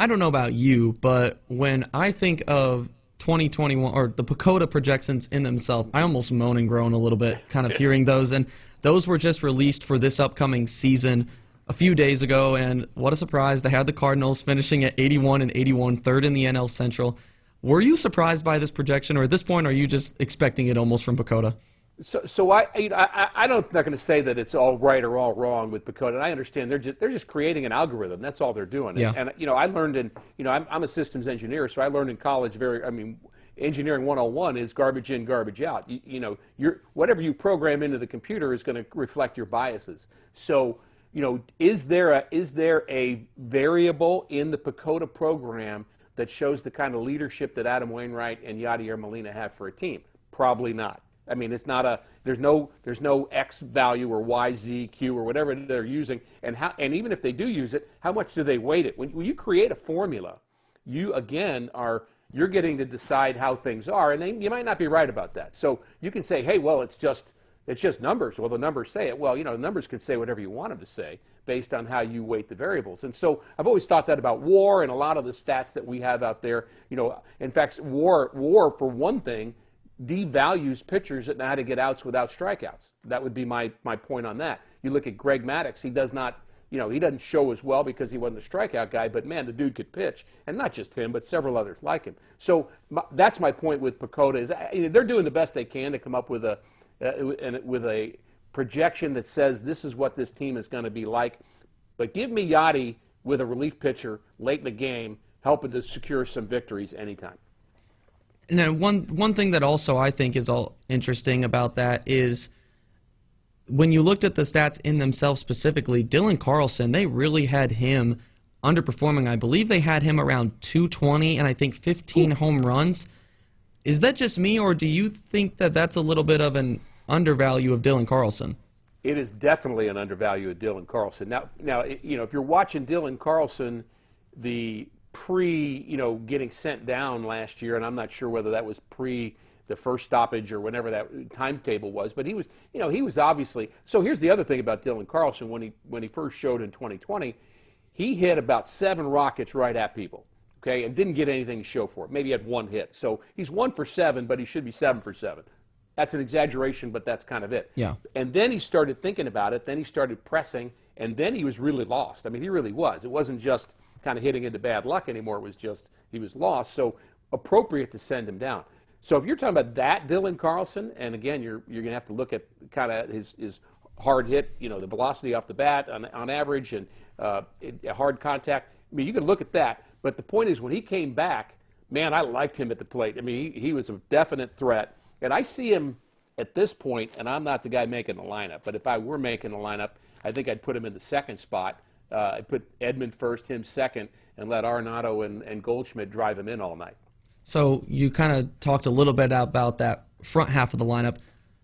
I don't know about you, but when I think of 2021 or the PECOTA projections in themselves, I almost moan and groan a little bit kind of hearing those. And those were just released for this upcoming season a few days ago. And what a surprise. They had the Cardinals finishing at 81 and 81, third in the NL Central. Were you surprised by this projection, or at this point, are you just expecting it almost from PECOTA? So I'm not going to say that it's all right or all wrong with PECOTA. And I understand they're just creating an algorithm. That's all they're doing. Yeah. And I learned I'm a systems engineer, so I learned in college engineering 101 is garbage in, garbage out. Whatever you program into the computer is going to reflect your biases. So, is there a variable in the PECOTA program that shows the kind of leadership that Adam Wainwright and Yadier Molina have for a team? Probably not. I mean, it's not there's no X value or Y, Z, Q or whatever they're using. And even if they do use it, how much do they weight it? When you create a formula, you're getting to decide how things are, and you might not be right about that. So you can say, hey, well, it's just numbers. Well, the numbers say it. Well, the numbers can say whatever you want them to say based on how you weight the variables. And so I've always thought that about WAR and a lot of the stats that we have out there. In fact, WAR for one thing devalues pitchers that know how to get outs without strikeouts. That would be my point on that. You look at Greg Maddux, he does not, he doesn't show as well because he wasn't a strikeout guy, but man, the dude could pitch. And not just him, but several others like him. So that's my point with PECOTA is they're doing the best they can to come up with a projection that says this is what this team is going to be like. But give me Yachty with a relief pitcher late in the game helping to secure some victories anytime. Now, one thing that also I think is all interesting about that is when you looked at the stats in themselves specifically, Dylan Carlson, they really had him underperforming. I believe they had him around 220 and I think 15 home runs. Is that just me, or do you think that that's a little bit of an undervalue of Dylan Carlson? It is definitely an undervalue of Dylan Carlson. Now, if you're watching Dylan Carlson, the getting sent down last year, and I'm not sure whether that was pre the first stoppage or whenever that timetable was, but he was obviously. So here's the other thing about Dylan Carlson. When he first showed in 2020, he hit about 7 rockets right at people, okay, and didn't get anything to show for it. Maybe he had 1 hit. So he's 1 for 7, but he should be 7 for 7. That's an exaggeration, but that's kind of it. Yeah. And then he started thinking about it. Then he started pressing, and then he was really lost. I mean, he really was. It wasn't just kind of hitting into bad luck anymore. It was just he was lost. So appropriate to send him down. So if you're talking about that Dylan Carlson, and again, you're going to have to look at kind of his hard hit, the velocity off the bat on average and hard contact. I mean, you can look at that. But the point is, when he came back, man, I liked him at the plate. I mean, he was a definite threat. And I see him at this point, and I'm not the guy making the lineup, but if I were making the lineup, I think I'd put him in the second spot. I'd put Edman first, him second, and let Arenado and Goldschmidt drive him in all night. So you kind of talked a little bit about that front half of the lineup.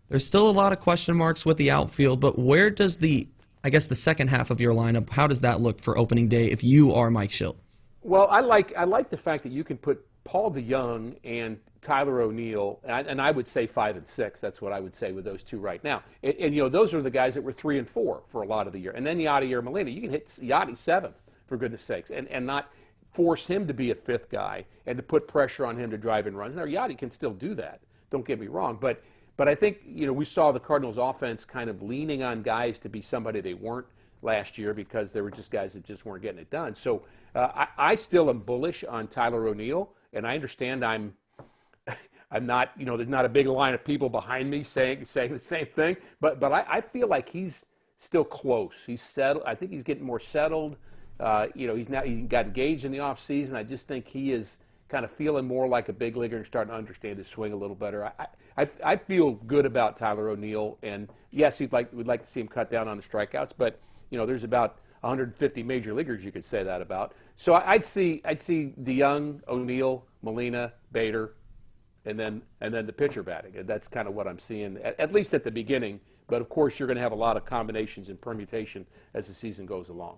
There's still a lot of question marks with the outfield, but where does the second half of your lineup, how does that look for opening day if you are Mike Schilt? Well, I like the fact that you can put Paul DeJong and Tyler O'Neill, and I would say 5 and 6. That's what I would say with those two right now. And those are the guys that were 3 and 4 for a lot of the year. And then Yadier Molina, you can hit Yachty 7 for goodness sakes, and not force him to be a 5th guy and to put pressure on him to drive in runs. Now Yachty can still do that. Don't get me wrong, but I think we saw the Cardinals offense kind of leaning on guys to be somebody they weren't last year because they were just guys that just weren't getting it done. So I still am bullish on Tyler O'Neill, and I understand I'm not, there's not a big line of people behind me saying the same thing, but I feel like he's still close. He's settled. I think he's getting more settled. He got engaged in the offseason. I just think he is kind of feeling more like a big leaguer and starting to understand his swing a little better. I feel good about Tyler O'Neill, and yes, we'd like to see him cut down on the strikeouts, but there's about 150 major leaguers you could say that about. So I'd see DeJong, O'Neill, Molina, Bader, and then the pitcher batting. And that's kind of what I'm seeing, at least at the beginning. But of course, you're going to have a lot of combinations and permutation as the season goes along.